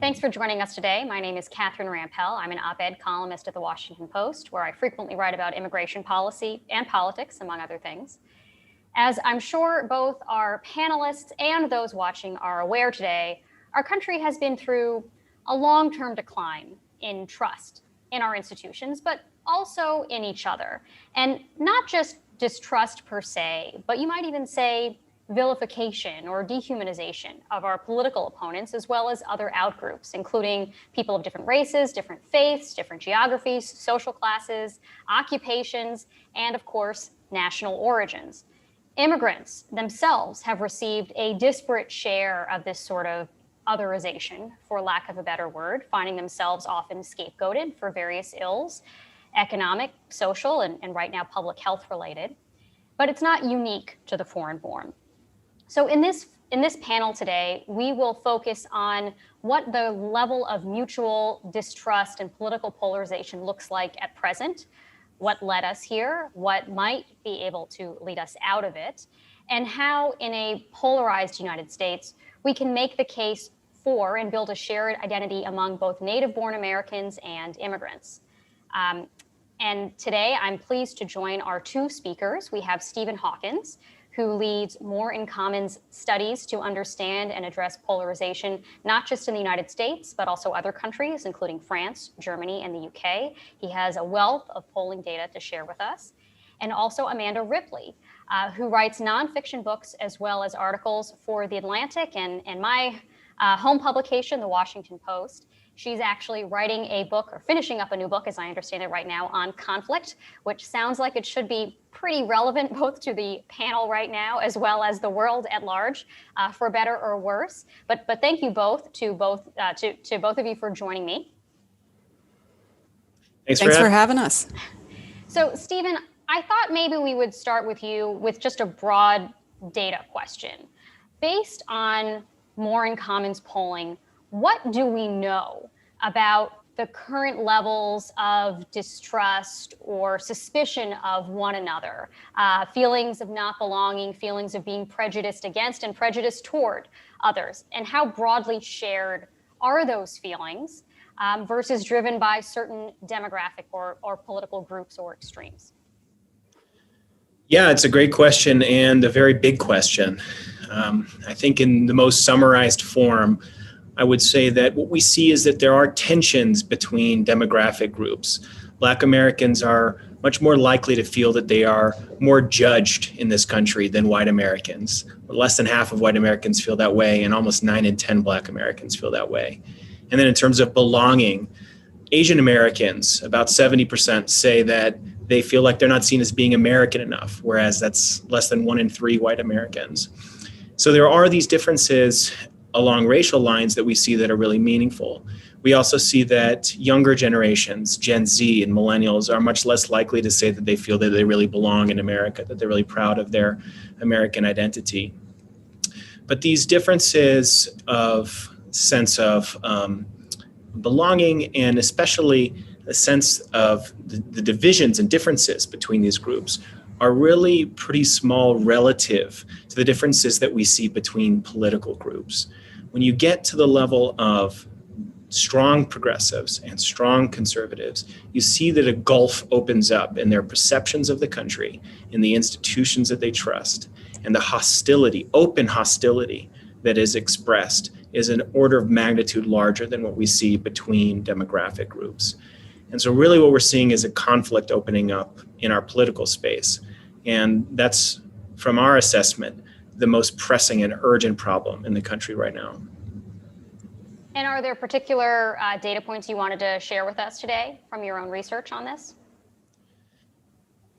Thanks for joining us today. My name is Catherine Rampell. I'm an op-ed columnist at the Washington Post, where I frequently write about immigration policy and politics, among other things. As I'm sure both our panelists and those watching are aware today, our country has been through a long-term decline in trust in our institutions, but also in each other. And not just distrust per se, but you might even say vilification or dehumanization of our political opponents, as well as other outgroups, including people of different races, different faiths, different geographies, social classes, occupations, and of course, national origins. Immigrants themselves have received a disparate share of this sort of otherization, for lack of a better word, finding themselves often scapegoated for various ills, economic, social, and right now public health related. But it's not unique to the foreign-born. So in this panel today, we will focus on what the level of mutual distrust and political polarization looks like at present, what led us here, what might be able to lead us out of it, and how in a polarized United States, we can make the case for and build a shared identity among both native-born Americans and immigrants. And today, I'm pleased to join our two speakers. We have Stephen Hawkins, who leads More in Commons studies to understand and address polarization, not just in the United States, but also other countries, including France, Germany, and the UK. He has a wealth of polling data to share with us. And also Amanda Ripley, who writes nonfiction books as well as articles for The Atlantic and my home publication, The Washington Post. She's actually writing a book, or finishing up a new book, as I understand it right now, on conflict, which sounds like it should be pretty relevant both to the panel right now as well as the world at large, for better or worse. But thank you both to both of you for joining me. Thanks for having us. So, Stephen, I thought maybe we would start with you with just a broad data question. Based on More in Commons polling, what do we know about the current levels of distrust or suspicion of one another, feelings of not belonging, feelings of being prejudiced against and prejudiced toward others? And how broadly shared are those feelings versus driven by certain demographic or political groups or extremes? Yeah, it's a great question and a very big question. I think in the most summarized form, I would say that what we see is that there are tensions between demographic groups. Black Americans are much more likely to feel that they are more judged in this country than white Americans. Less than half of white Americans feel that way, and almost 9 in 10 Black Americans feel that way. And then in terms of belonging, Asian Americans, about 70% say that they feel like they're not seen as being American enough, whereas that's less than 1 in 3 white Americans. So there are these differences along racial lines that we see that are really meaningful. We also see that younger generations, Gen Z and millennials, are much less likely to say that they feel that they really belong in America, that they're really proud of their American identity. But these differences of sense of belonging, and especially a sense of the divisions and differences between these groups, are really pretty small relative to the differences that we see between political groups. When you get to the level of strong progressives and strong conservatives, you see that a gulf opens up in their perceptions of the country, in the institutions that they trust, and the hostility, open hostility that is expressed is an order of magnitude larger than what we see between demographic groups. And so really what we're seeing is a conflict opening up in our political space. And that's, from our assessment, the most pressing and urgent problem in the country right now. And are there particular data points you wanted to share with us today from your own research on this?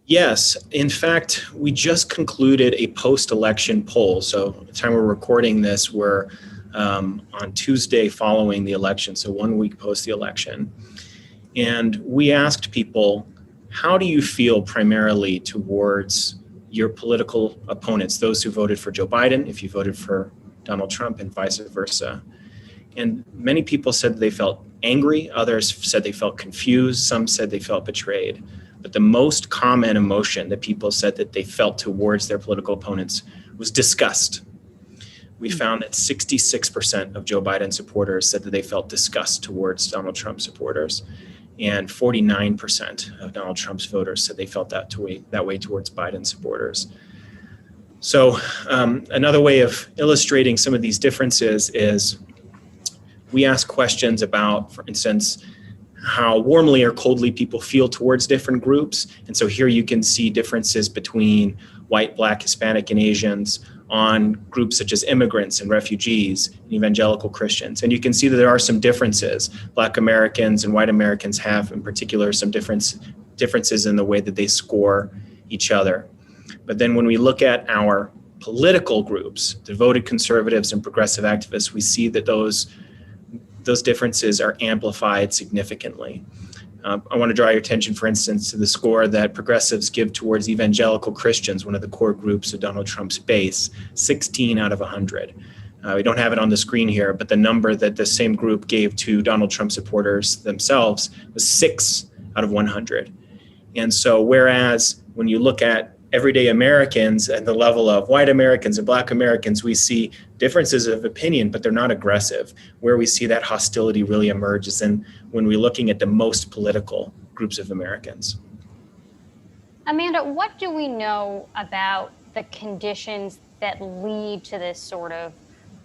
Yes. In fact, we just concluded a post-election poll. So at the time we're recording this, we're on Tuesday following the election, so 1 week post the election. And we asked people, how do you feel primarily towards your political opponents, those who voted for Joe Biden, if you voted for Donald Trump, and vice versa? And many people said they felt angry, others said they felt confused, some said they felt betrayed. But the most common emotion that people said that they felt towards their political opponents was disgust. we found that 66% of Joe Biden supporters said that they felt disgust towards Donald Trump supporters, and 49% of Donald Trump's voters said they felt that way towards Biden supporters. So another way of illustrating some of these differences is we ask questions about, for instance, how warmly or coldly people feel towards different groups. And so here you can see differences between white, Black, Hispanic, and Asians on groups such as immigrants and refugees and evangelical Christians. And you can see that there are some differences. Black Americans and white Americans have, in particular, some differences in the way that they score each other. But then when we look at our political groups, devoted conservatives and progressive activists, we see that those differences are amplified significantly. I want to draw your attention, for instance, to the score that progressives give towards evangelical Christians, one of the core groups of Donald Trump's base, 16 out of 100. We don't have it on the screen here, but the number that the same group gave to Donald Trump supporters themselves was 6 out of 100. And so whereas when you look at everyday Americans at the level of white Americans and Black Americans, we see differences of opinion, but they're not aggressive. Where we see that hostility really emerges and when we're looking at the most political groups of Americans. Amanda, what do we know about the conditions that lead to this sort of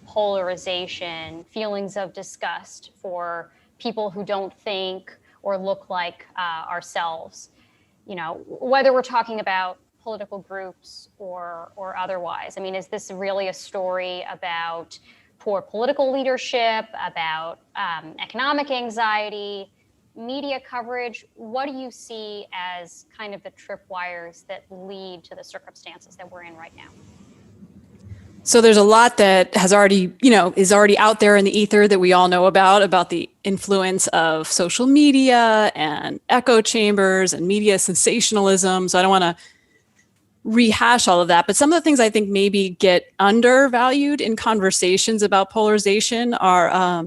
polarization, feelings of disgust for people who don't think or look like ourselves? You know, whether we're talking about political groups or otherwise. I mean, is this really a story about poor political leadership, about economic anxiety, media coverage? What do you see as kind of the tripwires that lead to the circumstances that we're in right now? So there's a lot that has already, is already out there in the ether that we all know about the influence of social media and echo chambers and media sensationalism. So I don't want to rehash all of that, but some of the things I think maybe get undervalued in conversations about polarization are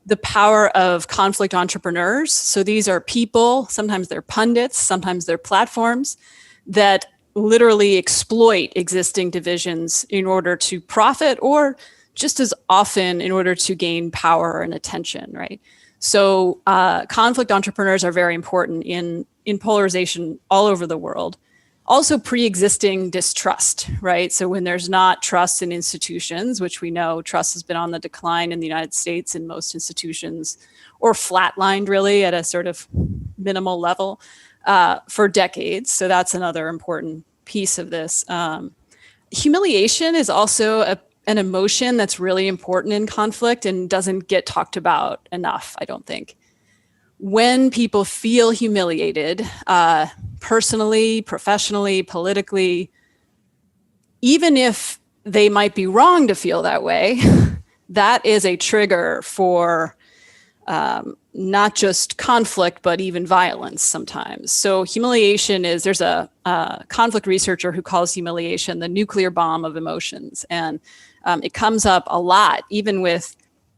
the power of conflict entrepreneurs. So these are people, sometimes they're pundits, sometimes they're platforms that literally exploit existing divisions in order to profit, or just as often in order to gain power and attention, right? So conflict entrepreneurs are very important in polarization all over the world. Also pre-existing distrust, right? So when there's not trust in institutions, which we know trust has been on the decline in the United States in most institutions, or flatlined really at a sort of minimal level for decades. So that's another important piece of this. Humiliation is also an emotion that's really important in conflict and doesn't get talked about enough, I don't think. When people feel humiliated, personally, professionally, politically, even if they might be wrong to feel that way, that is a trigger for not just conflict, but even violence sometimes. So humiliation there's a conflict researcher who calls humiliation the nuclear bomb of emotions. And it comes up a lot,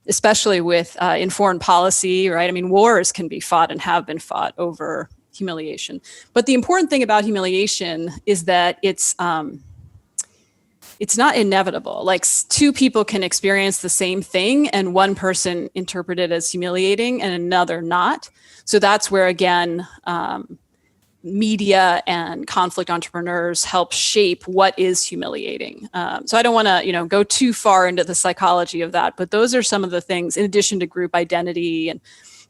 especially in foreign policy, right? I mean, wars can be fought and have been fought over humiliation. But the important thing about humiliation is that it's not inevitable. Like two people can experience the same thing and one person interpret it as humiliating and another not. So that's where, again, media and conflict entrepreneurs help shape what is humiliating. So I don't want to, go too far into the psychology of that, but those are some of the things, in addition to group identity and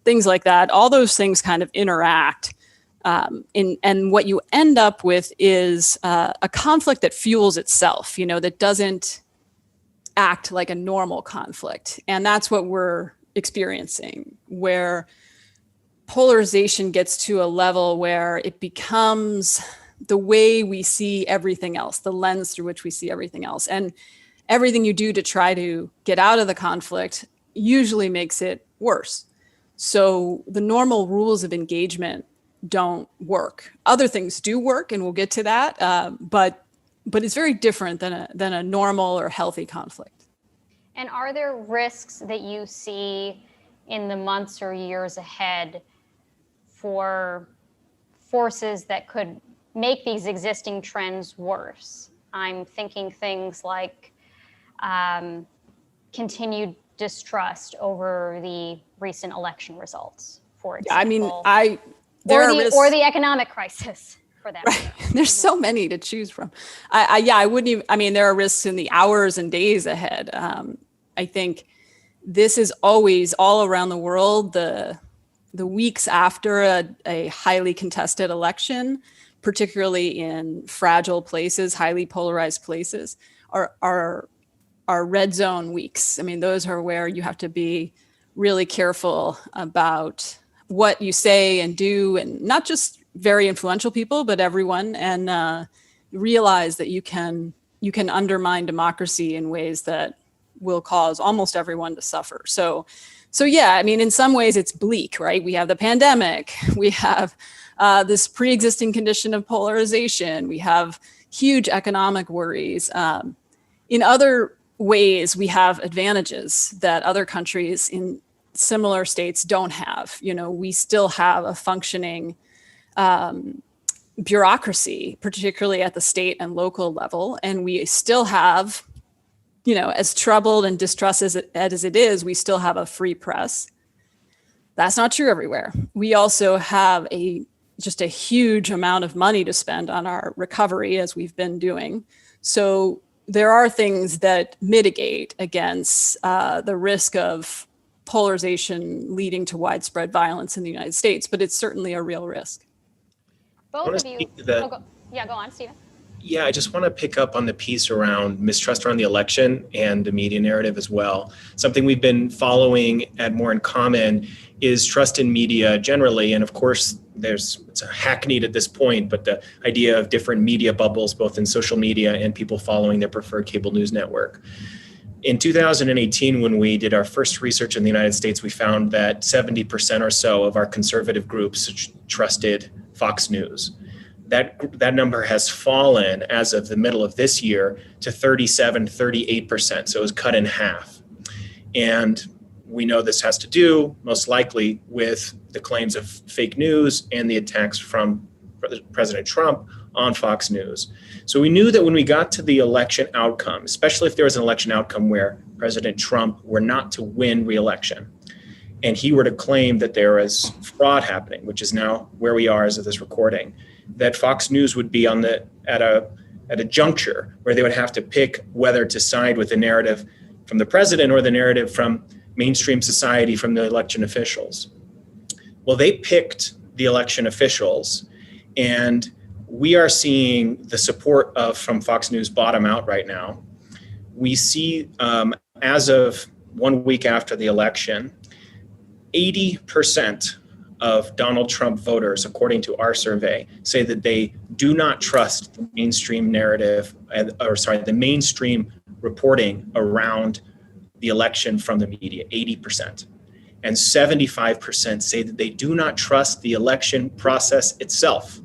things like that. All those things kind of interact. And what you end up with is a conflict that fuels itself, that doesn't act like a normal conflict. And that's what we're experiencing, where polarization gets to a level where it becomes the way we see everything else, the lens through which we see everything else. And everything you do to try to get out of the conflict usually makes it worse. So the normal rules of engagement don't work. Other things do work, and we'll get to that. But it's very different than a normal or healthy conflict. And are there risks that you see in the months or years ahead for forces that could make these existing trends worse? I'm thinking things like continued distrust over the recent election results, for Yeah, I mean, example. there or are the risks. or the economic crisis, for that matter. There's so many to choose from. I wouldn't even, I mean, there are risks in the hours and days ahead. I think this is always all around the world, the weeks after a highly contested election, particularly in fragile places, highly polarized places, are red zone weeks. I mean, those are where you have to be really careful about what you say and do, and not just very influential people, but everyone, and realize that you can undermine democracy in ways that will cause almost everyone to suffer. So yeah, I mean, in some ways it's bleak, right? We have the pandemic, we have this pre-existing condition of polarization, we have huge economic worries. In other ways, we have advantages that other countries in similar states don't have. You know, we still have a functioning bureaucracy, particularly at the state and local level, and we still have, you know, as troubled and distrusted as it is, we still have a free press. That's not true everywhere. We also have just a huge amount of money to spend on our recovery, as we've been doing. So there are things that mitigate against the risk of polarization leading to widespread violence in the United States, but it's certainly a real risk. Both of you. Go on, Stephen. Yeah, I just want to pick up on the piece around mistrust around the election and the media narrative as well. Something we've been following at More in Common is trust in media generally. And of course, it's a hackneyed at this point, but the idea of different media bubbles, both in social media and people following their preferred cable news network. In 2018, when we did our first research in the United States, we found that 70% or so of our conservative groups trusted Fox News. That number has fallen as of the middle of this year to 38%. So it was cut in half. And we know this has to do most likely with the claims of fake news and the attacks from President Trump on Fox News. So we knew that when we got to the election outcome, especially if there was an election outcome where President Trump were not to win re-election, and he were to claim that there is fraud happening, which is now where we are as of this recording, that Fox News would be at a juncture where they would have to pick whether to side with the narrative from the president or the narrative from mainstream society, from the election officials. Well, they picked the election officials, and we are seeing the support from Fox News bottom out right now. We see, as of 1 week after the election, 80% of Donald Trump voters, according to our survey, say that they do not trust the mainstream narrative, the mainstream reporting around the election from the media, 80%. And 75% say that they do not trust the election process itself.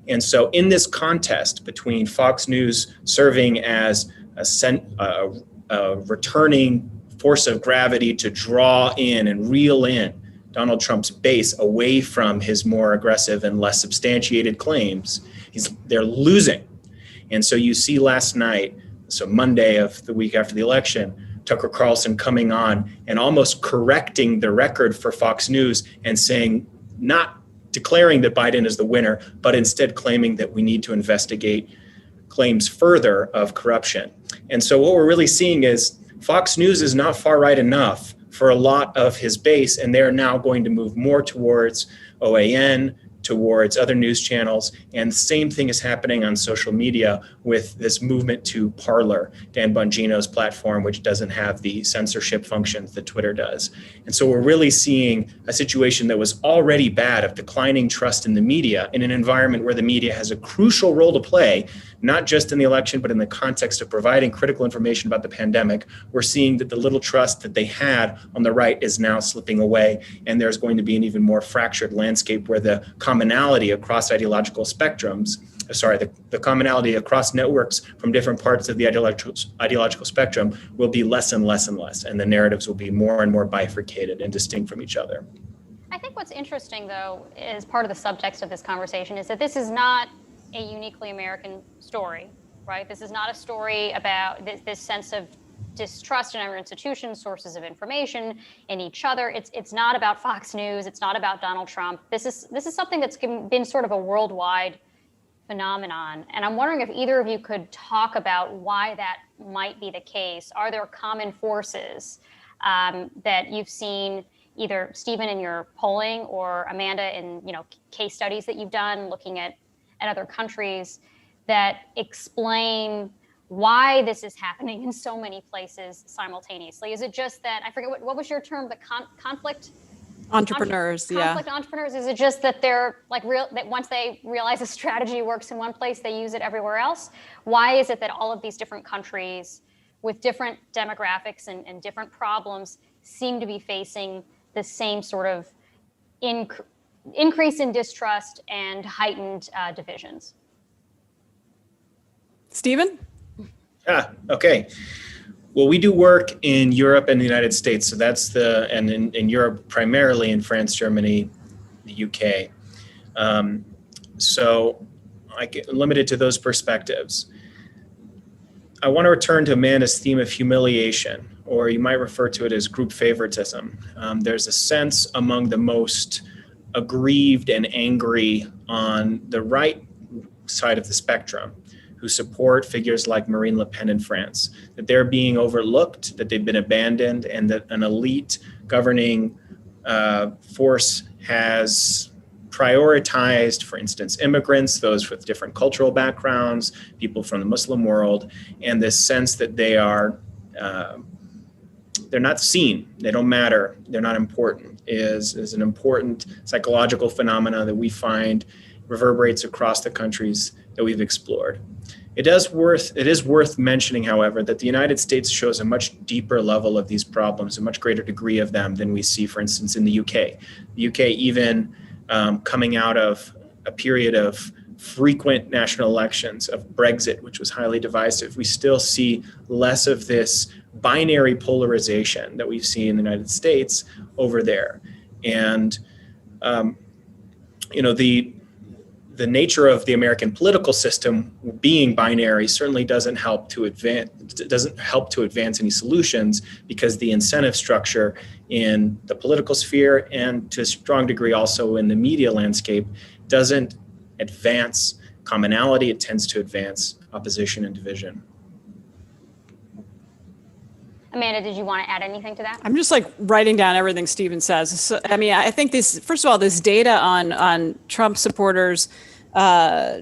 And so in this contest between Fox News serving as a returning force of gravity to draw in and reel in Donald Trump's base away from his more aggressive and less substantiated claims, they're losing. And so you see last night, so Monday of the week after the election, Tucker Carlson coming on and almost correcting the record for Fox News and saying, not declaring that Biden is the winner, but instead claiming that we need to investigate claims further of corruption. And so what we're really seeing is Fox News is not far right enough for a lot of his base, and they're now going to move more towards OAN, towards other news channels. And the same thing is happening on social media with this movement to Parler, Dan Bongino's platform, which doesn't have the censorship functions that Twitter does. And so we're really seeing a situation that was already bad of declining trust in the media in an environment where the media has a crucial role to play, not just in the election, but in the context of providing critical information about the pandemic. We're seeing that the little trust that they had on the right is now slipping away, and there's going to be an even more fractured landscape where the commonality across ideological spectrums, the commonality across networks from different parts of the ideological spectrum will be less and less and less, and the narratives will be more and more bifurcated and distinct from each other. I think what's interesting, though, is part of the subtext of this conversation is that this is not a uniquely American story. right? This is not a story about this sense of distrust in our institutions, sources of information, in each other. It's not about Fox News. It's not about Donald Trump. This is something that's been sort of a worldwide phenomenon. And I'm wondering if either of you could talk about why that might be the case. Are there common forces that you've seen, either Stephen in your polling or Amanda in case studies that you've done looking at other countries, that explain why this is happening in so many places simultaneously? Is it just that, I forget what was your term, the conflict? Entrepreneurs, conflict entrepreneurs. Is it just that they're that once they realize a strategy works in one place, they use it everywhere else? Why is it that all of these different countries with different demographics and different problems seem to be facing the same sort of increase in distrust and heightened divisions? Stephen? Okay. Well, we do work in Europe and the United States. So that's and in Europe, primarily in France, Germany, the UK. So I get limited to those perspectives. I want to return to Amanda's theme of humiliation, or you might refer to it as group favoritism. There's a sense among the most aggrieved and angry on the right side of the spectrum who support figures like Marine Le Pen in France, that they're being overlooked, that they've been abandoned, and that an elite governing force has prioritized, for instance, immigrants, those with different cultural backgrounds, people from the Muslim world, and this sense that they're not seen, they don't matter, they're not important, is an important psychological phenomena that we find reverberates across the countries that we've explored. It is worth mentioning, however, that the United States shows a much deeper level of these problems, a much greater degree of them than we see, for instance, in the UK. The UK, even coming out of a period of frequent national elections, of Brexit, which was highly divisive, we still see less of this binary polarization that we've seen in the United States over there. And, the nature of the American political system being binary certainly doesn't help to advance any solutions, because the incentive structure in the political sphere, and to a strong degree also in the media landscape, doesn't advance commonality. It tends to advance opposition and division. Amanda, did you want to add anything to that? I'm just writing down everything Stephen says. So, I think first of all, this data on Trump supporters'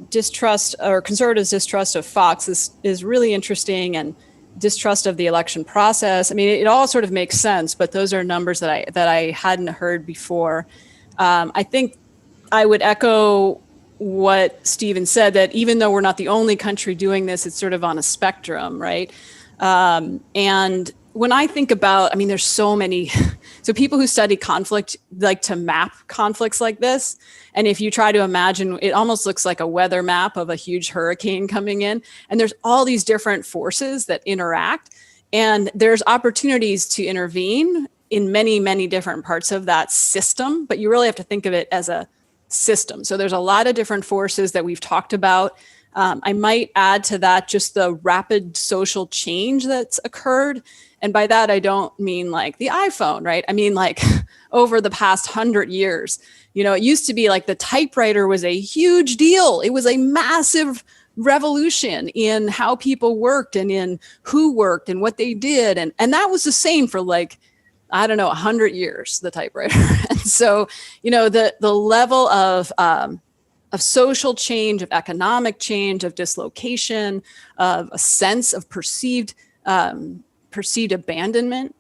distrust, or conservatives' distrust of Fox is really interesting, and distrust of the election process. It all sort of makes sense, but those are numbers that I hadn't heard before. I think I would echo what Stephen said, that even though we're not the only country doing this, it's sort of on a spectrum, right? And when I think about, there's so many, so people who study conflict like to map conflicts like this. And if you try to imagine, it almost looks like a weather map of a huge hurricane coming in. And there's all these different forces that interact. And there's opportunities to intervene in many, many different parts of that system. But you really have to think of it as a system. So there's a lot of different forces that we've talked about. I might add to that just the rapid social change that's occurred. And by that, I don't mean like the iPhone, right? I mean like over the past 100 years. It used to be like the typewriter was a huge deal. It was a massive revolution in how people worked and in who worked and what they did. And that was the same for 100 years, the typewriter. And so, the level of social change, of economic change, of dislocation, of a sense of perceived abandonment,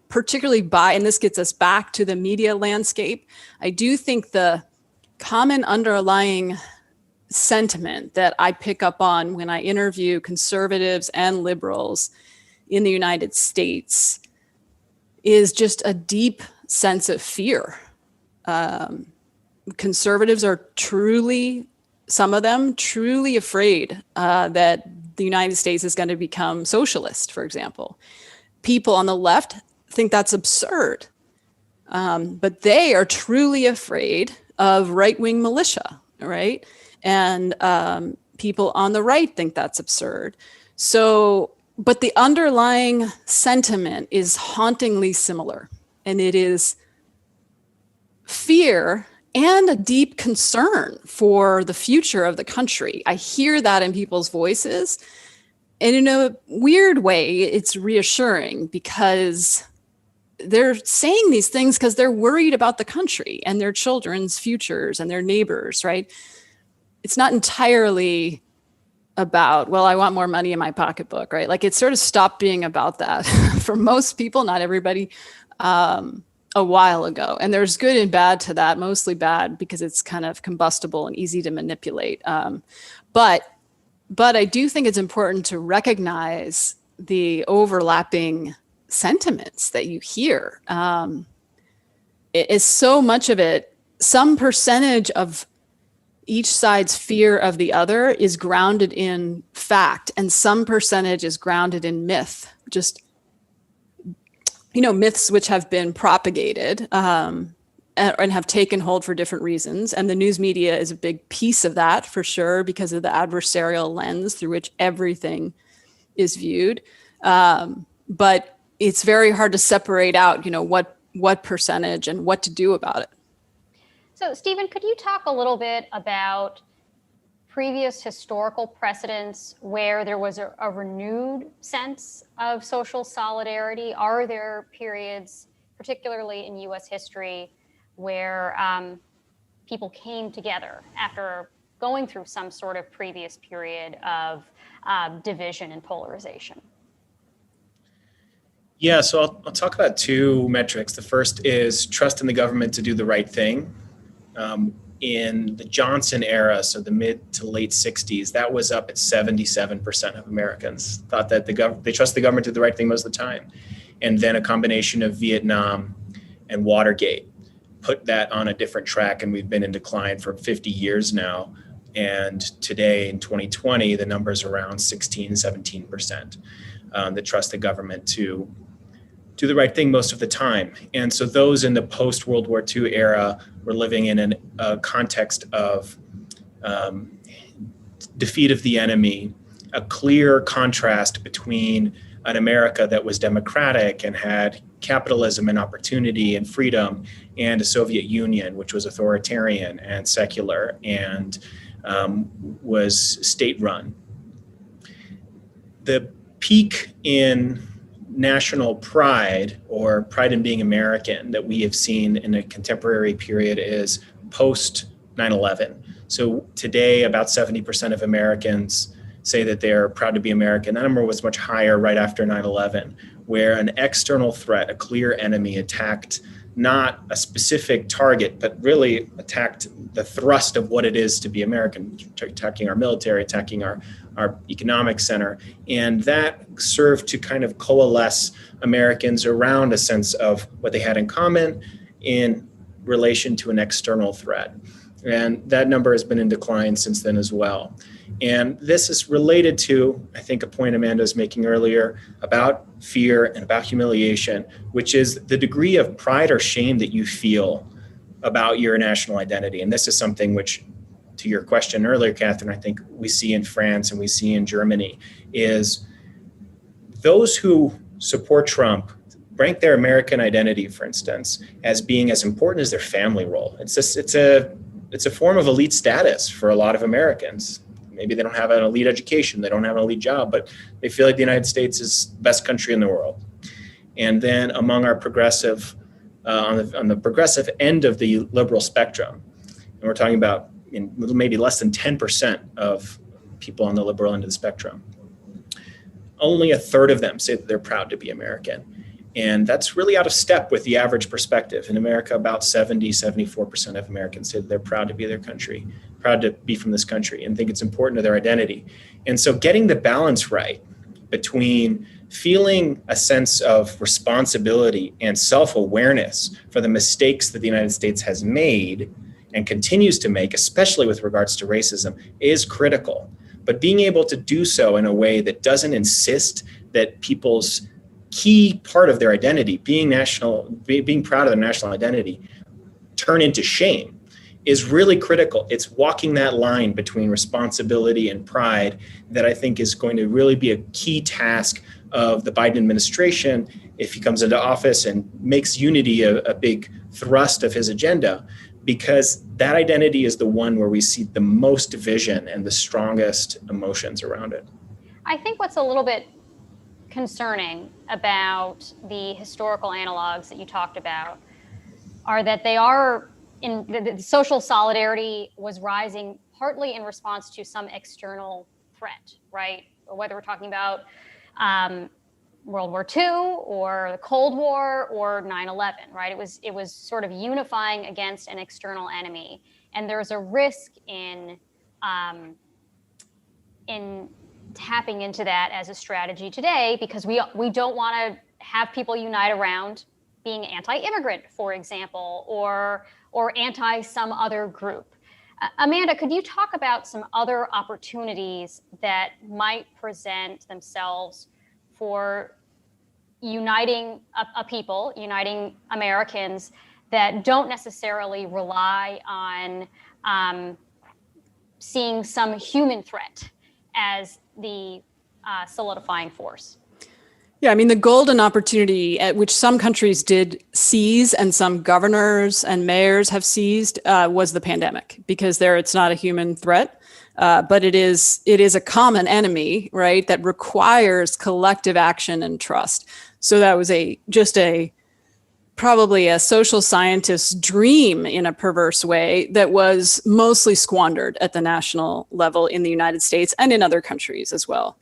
particularly and this gets us back to the media landscape. I do think the common underlying sentiment that I pick up on when I interview conservatives and liberals in the United States is just a deep sense of fear. Conservatives are some of them truly afraid that the United States is going to become socialist, for example. People on the left think that's absurd, but they are truly afraid of right-wing militia, right? And People on the right think that's absurd. So, but the underlying sentiment is hauntingly similar, and it is fear and a deep concern for the future of the country. I hear that in people's voices. And in a weird way, it's reassuring because they're saying these things because they're worried about the country and their children's futures and their neighbors, right? It's not entirely about, well, I want more money in my pocketbook, right? Like, it's sort of stopped being about that for most people, not everybody, a while ago. And there's good and bad to that, mostly bad because it's kind of combustible and easy to manipulate. But I do think it's important to recognize the overlapping sentiments that you hear. It is so much of it, some percentage of each side's fear of the other is grounded in fact, and some percentage is grounded in myth, just, myths which have been propagated and have taken hold for different reasons. And the news media is a big piece of that, for sure, because of the adversarial lens through which everything is viewed. But it's very hard to separate out, what percentage and what to do about it. So, Stephen, could you talk a little bit about previous historical precedents where there was a renewed sense of social solidarity? Are there periods, particularly in U.S. history, where people came together after going through some sort of previous period of division and polarization? Yeah, so I'll talk about two metrics. The first is trust in the government to do the right thing. In the Johnson era, so the mid to late 60s, that was up at 77% of Americans thought that they trust the government to do the right thing most of the time. And then a combination of Vietnam and Watergate put that on a different track, and we've been in decline for 50 years now. And today in 2020, the number's around 16, 17% that trust the government to do the right thing most of the time. And so those in the post-World War II era were living in a context of defeat of the enemy, a clear contrast between an America that was democratic and had capitalism and opportunity and freedom, and a Soviet Union, which was authoritarian and secular and was state-run. The peak in national pride, or pride in being American, that we have seen in a contemporary period is post 9/11. So today, about 70% of Americans say that they're proud to be American. That number was much higher right after 9/11, where an external threat, a clear enemy, attacked not a specific target, but really attacked the thrust of what it is to be American, attacking our military, attacking our economic center. And that served to kind of coalesce Americans around a sense of what they had in common in relation to an external threat. And that number has been in decline since then as well. And this is related to, I think, a point Amanda was making earlier about fear and about humiliation, which is the degree of pride or shame that you feel about your national identity. And this is something which, to your question earlier, Catherine, I think we see in France and we see in Germany, is those who support Trump rank their American identity, for instance, as being as important as their family role. It's a form of elite status for a lot of Americans. Maybe they don't have an elite education, they don't have an elite job, but they feel like the United States is the best country in the world. And then among our progressive, on the progressive end of the liberal spectrum, and we're talking about maybe less than 10% of people on the liberal end of the spectrum, only a third of them say that they're proud to be American. And that's really out of step with the average perspective. In America, about 74% of Americans say that they're proud to be their country, proud to be from this country, and think it's important to their identity. And so getting the balance right between feeling a sense of responsibility and self-awareness for the mistakes that the United States has made and continues to make, especially with regards to racism, is critical. But being able to do so in a way that doesn't insist that people's key part of their identity, being proud of their national identity, turn into shame. is really critical. It's walking that line between responsibility and pride that I think is going to really be a key task of the Biden administration if he comes into office and makes unity a big thrust of his agenda, because that identity is the one where we see the most division and the strongest emotions around it. I think what's a little bit concerning about the historical analogs that you talked about are that they are in the social solidarity was rising partly in response to some external threat, right? Whether we're talking about World War II or the Cold War or 9/11, right? It was sort of unifying against an external enemy, and there's a risk in tapping into that as a strategy today, because we don't want to have people unite around being anti-immigrant, for example, or anti some other group. Amanda, could you talk about some other opportunities that might present themselves for uniting a people, uniting Americans that don't necessarily rely on seeing some human threat as the solidifying force? Yeah, I mean, the golden opportunity at which some countries did seize and some governors and mayors have seized was the pandemic, because there it's not a human threat, but it is a common enemy, right, that requires collective action and trust. So that was probably a social scientist's dream in a perverse way that was mostly squandered at the national level in the United States and in other countries as well.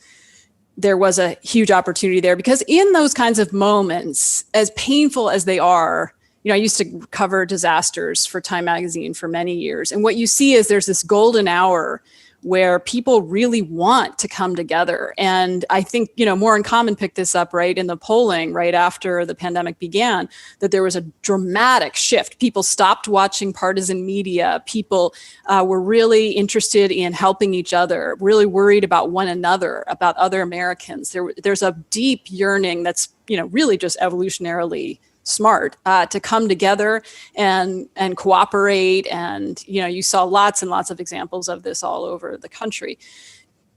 There was a huge opportunity there, because in those kinds of moments, as painful as they are, I used to cover disasters for Time Magazine for many years. And what you see is there's this golden hour where people really want to come together. And I think, More in Common picked this up, right, in the polling right after the pandemic began, that there was a dramatic shift. People stopped watching partisan media. People were really interested in helping each other, really worried about one another, about other Americans. There's a deep yearning that's, really just evolutionarily smart to come together and cooperate. And, you saw lots and lots of examples of this all over the country.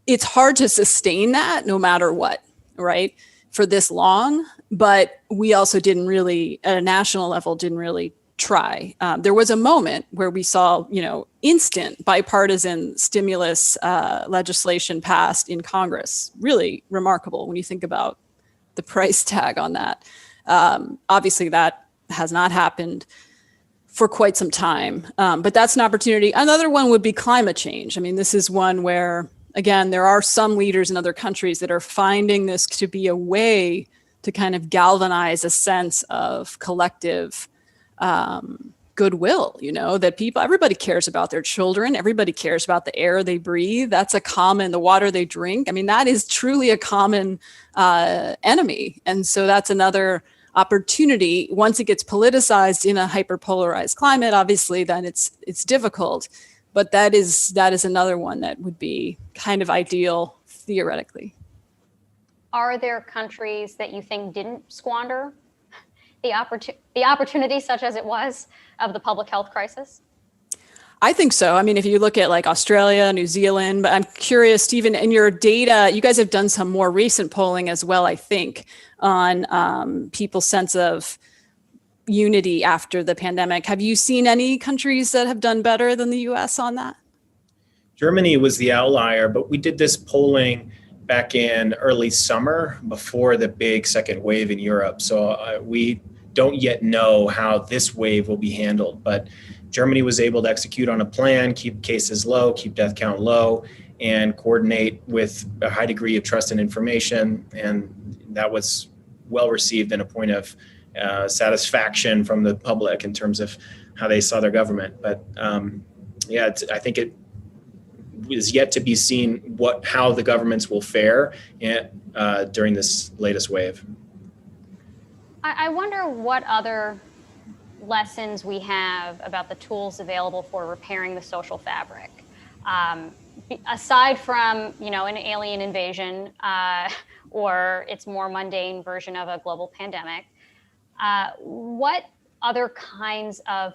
It's hard to sustain that no matter what, right, for this long. But we also didn't really, at a national level, didn't really try. There was a moment where we saw, instant bipartisan stimulus legislation passed in Congress. Really remarkable when you think about the price tag on that. Obviously, that has not happened for quite some time, but that's an opportunity. Another one would be climate change. I mean, this is one where, again, there are some leaders in other countries that are finding this to be a way to kind of galvanize a sense of collective goodwill, that everybody cares about their children, everybody cares about the air they breathe. That's the water they drink. I mean, that is truly a common enemy. And so that's another opportunity. Once it gets politicized in a hyperpolarized climate, obviously, then it's difficult. But that is another one that would be kind of ideal theoretically. Are there countries that you think didn't squander the opportunity, such as it was, of the public health crisis? I think so. I mean, if you look at like Australia, New Zealand, but I'm curious, Stephen, in your data, you guys have done some more recent polling as well, I think, on people's sense of unity after the pandemic. Have you seen any countries that have done better than the US on that? Germany was the outlier, but we did this polling back in early summer before the big second wave in Europe. So we don't yet know how this wave will be handled, but Germany was able to execute on a plan, keep cases low, keep death count low, and coordinate with a high degree of trust and information. And that was well received and a point of satisfaction from the public in terms of how they saw their government. But I think it is yet to be seen how the governments will fare during this latest wave. I wonder what other lessons we have about the tools available for repairing the social fabric. Aside from, an alien invasion or its more mundane version of a global pandemic, what other kinds of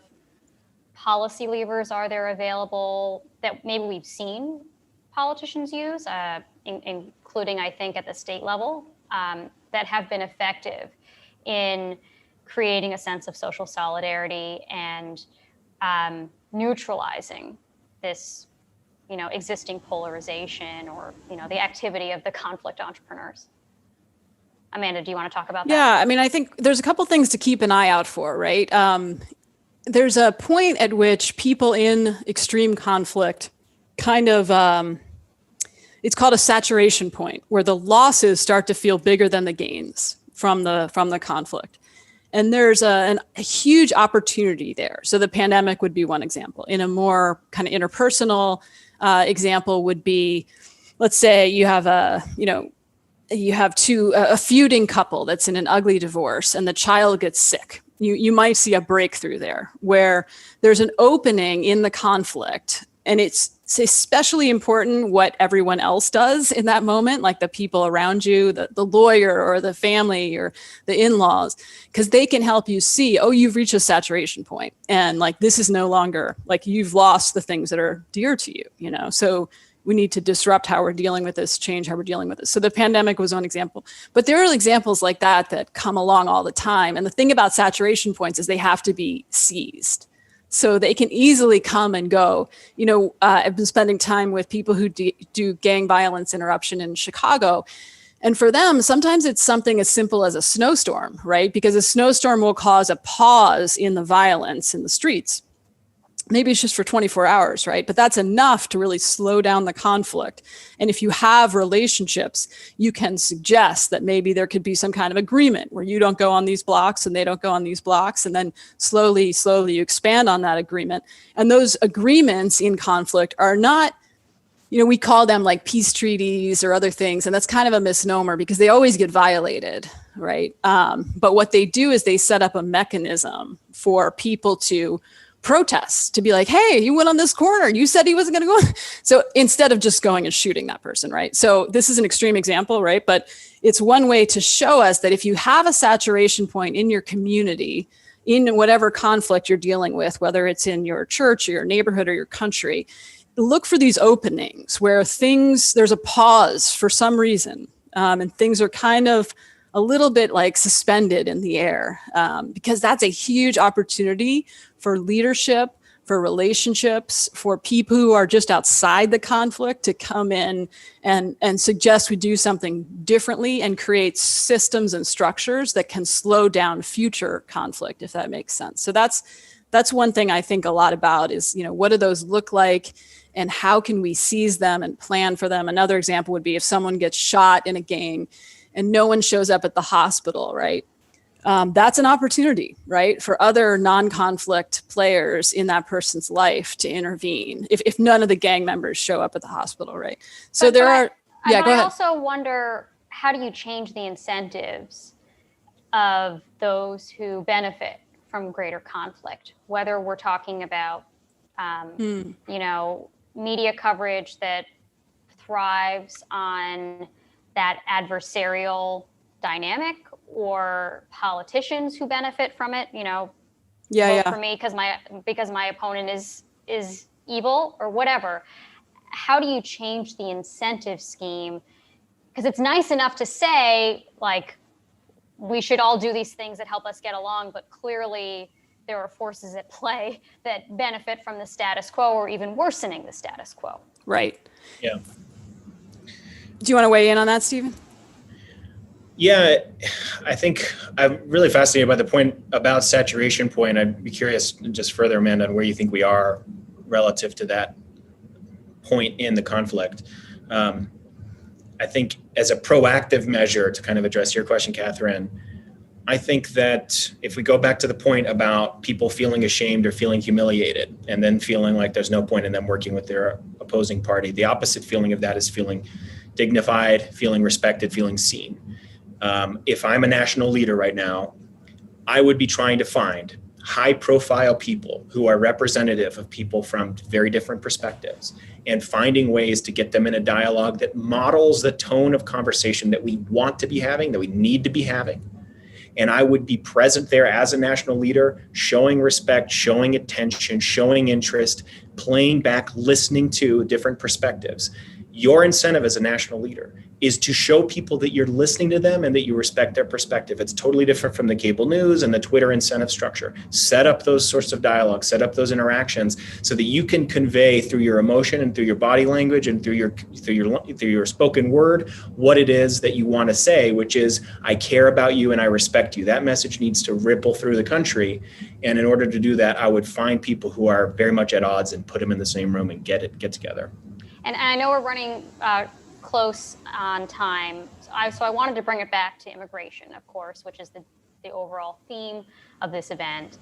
policy levers are there available that maybe we've seen politicians use, including, I think, at the state level, that have been effective in creating a sense of social solidarity and neutralizing this, existing polarization or, the activity of the conflict entrepreneurs? Amanda, do you want to talk about that? Yeah, I mean, I think there's a couple things to keep an eye out for, right? There's a point at which people in extreme conflict kind of, it's called a saturation point, where the losses start to feel bigger than the gains from the conflict. And there's a huge opportunity there. So the pandemic would be one example. In a more kind of interpersonal example would be, let's say you have a feuding couple that's in an ugly divorce and the child gets sick. You might see a breakthrough there where there's an opening in the conflict, and it's especially important what everyone else does in that moment, like the people around you, the lawyer or the family or the in-laws, because they can help you see, oh, you've reached a saturation point, and like this is no longer, like you've lost the things that are dear to you, so we need to disrupt how we're dealing with this, change how we're dealing with this. So the pandemic was one example, but there are examples like that come along all the time. And the thing about saturation points is they have to be seized. So they can easily come and go. I've been spending time with people who do gang violence interruption in Chicago. And for them, sometimes it's something as simple as a snowstorm, right? Because a snowstorm will cause a pause in the violence in the streets. Maybe it's just for 24 hours, right? But that's enough to really slow down the conflict. And if you have relationships, you can suggest that maybe there could be some kind of agreement where you don't go on these blocks and they don't go on these blocks. And then slowly you expand on that agreement. And those agreements in conflict are not, we call them like peace treaties or other things. And that's kind of a misnomer because they always get violated, right? But what they do is they set up a mechanism for people to protest, to be like, hey, you went on this corner. You said he wasn't going to go. So instead of just going and shooting that person, right? So this is an extreme example, right? But it's one way to show us that if you have a saturation point in your community, in whatever conflict you're dealing with, whether it's in your church or your neighborhood or your country, look for these openings where there's a pause for some reason, and things are kind of a little bit like suspended in the air, because that's a huge opportunity for leadership, for relationships, for people who are just outside the conflict to come in and suggest we do something differently and create systems and structures that can slow down future conflict, if that makes sense. So that's one thing I think a lot about is, what do those look like and how can we seize them and plan for them? Another example would be if someone gets shot in a gang and no one shows up at the hospital, right? That's an opportunity, right, for other non-conflict players in that person's life to intervene if none of the gang members show up at the hospital, right? So go ahead. I also wonder, how do you change the incentives of those who benefit from greater conflict? Whether we're talking about, media coverage that thrives on that adversarial dynamic, or politicians who benefit from it, vote for me because my opponent is evil or whatever. How do you change the incentive scheme? Because it's nice enough to say, like, we should all do these things that help us get along, but clearly there are forces at play that benefit from the status quo or even worsening the status quo. Right. Yeah. Do you want to weigh in on that, Stephen? Yeah, I think I'm really fascinated by the point about saturation point. I'd be curious just further, Amanda, on where you think we are relative to that point in the conflict. I think as a proactive measure to kind of address your question, Catherine, I think that if we go back to the point about people feeling ashamed or feeling humiliated and then feeling like there's no point in them working with their opposing party, the opposite feeling of that is feeling dignified, feeling respected, feeling seen. If I'm a national leader right now, I would be trying to find high-profile people who are representative of people from very different perspectives and finding ways to get them in a dialogue that models the tone of conversation that we want to be having, that we need to be having, And I would be present there as a national leader, showing respect, showing attention, showing interest, playing back, listening to different perspectives. Your incentive as a national leader is to show people that you're listening to them and that you respect their perspective. It's totally different from the cable news and the Twitter incentive structure. Set up those sorts of dialogues, set up those interactions so that you can convey through your emotion and through your body language and through your spoken word what it is that you want to say, which is, I care about you and I respect you. That message needs to ripple through the country. And in order to do that, I would find people who are very much at odds and put them in the same room and get together. And I know we're running close on time, so I wanted to bring it back to immigration, of course, which is the overall theme of this event.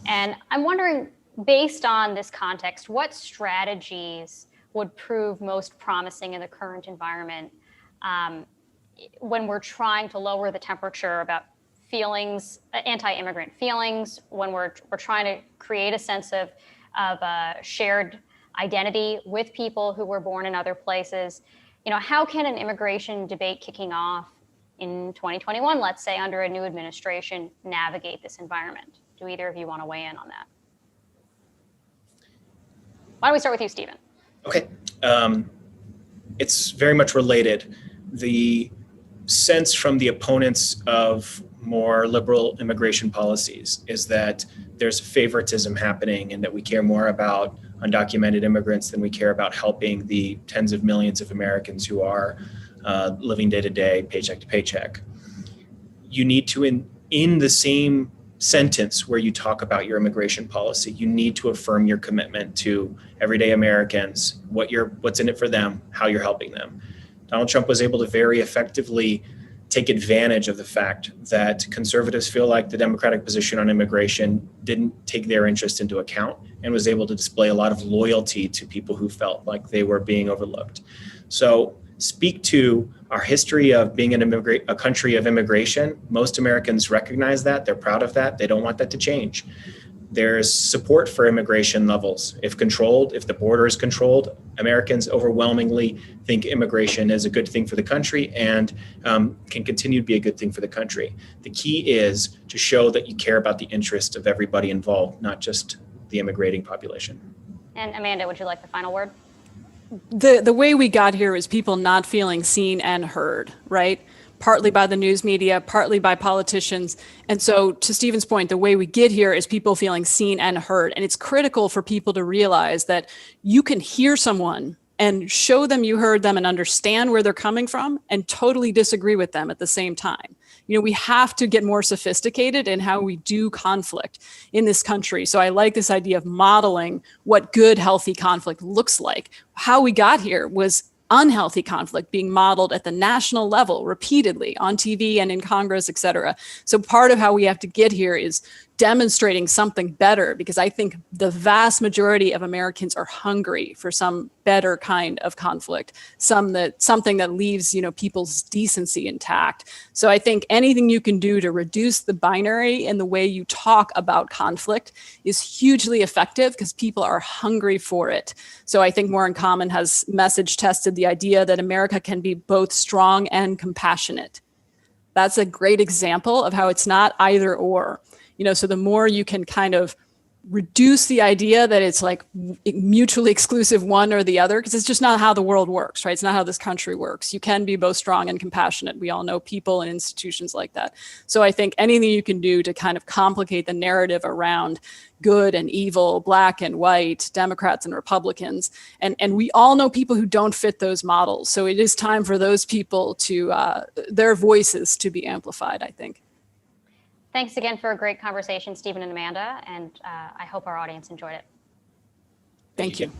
And I'm wondering, based on this context, what strategies would prove most promising in the current environment when we're trying to lower the temperature about feelings, anti-immigrant feelings, when we're trying to create a sense of shared identity with people who were born in other places. How can an immigration debate kicking off in 2021, let's say under a new administration, navigate this environment? Do either of you want to weigh in on that? Why don't we start with you, Stephen? Okay. It's very much related. The sense from the opponents of more liberal immigration policies is that there's favoritism happening and that we care more about undocumented immigrants than we care about helping the tens of millions of Americans who are living day to day, paycheck to paycheck. You need to, in the same sentence where you talk about your immigration policy, you need to affirm your commitment to everyday Americans, what's in it for them, how you're helping them. Donald Trump was able to very effectively take advantage of the fact that conservatives feel like the Democratic position on immigration didn't take their interest into account and was able to display a lot of loyalty to people who felt like they were being overlooked. So speak to our history of being a country of immigration. Most Americans recognize that. They're proud of that. They don't want that to change. There's support for immigration levels. If the border is controlled, Americans overwhelmingly think immigration is a good thing for the country and can continue to be a good thing for the country. The key is to show that you care about the interest of everybody involved, not just the immigrating population. And Amanda, would you like the final word? The way we got here is people not feeling seen and heard, right? Partly by the news media, partly by politicians. And so to Stephen's point, the way we get here is people feeling seen and heard. And it's critical for people to realize that you can hear someone and show them you heard them and understand where they're coming from and totally disagree with them at the same time. We have to get more sophisticated in how we do conflict in this country. So I like this idea of modeling what good, healthy conflict looks like. How we got here was unhealthy conflict being modeled at the national level repeatedly on TV and in Congress, et cetera. So part of how we have to get here is demonstrating something better, because I think the vast majority of Americans are hungry for some better kind of conflict, something that leaves, people's decency intact. So I think anything you can do to reduce the binary in the way you talk about conflict is hugely effective because people are hungry for it. So I think More in Common has message tested the idea that America can be both strong and compassionate. That's a great example of how it's not either or. So the more you can kind of reduce the idea that it's like mutually exclusive one or the other, because it's just not how the world works, right? It's not how this country works. You can be both strong and compassionate. We all know people and institutions like that. So I think anything you can do to kind of complicate the narrative around good and evil, black and white, Democrats and Republicans. And we all know people who don't fit those models. So it is time for those people their voices to be amplified, I think. Thanks again for a great conversation, Stephen and Amanda, and I hope our audience enjoyed it. Thank you.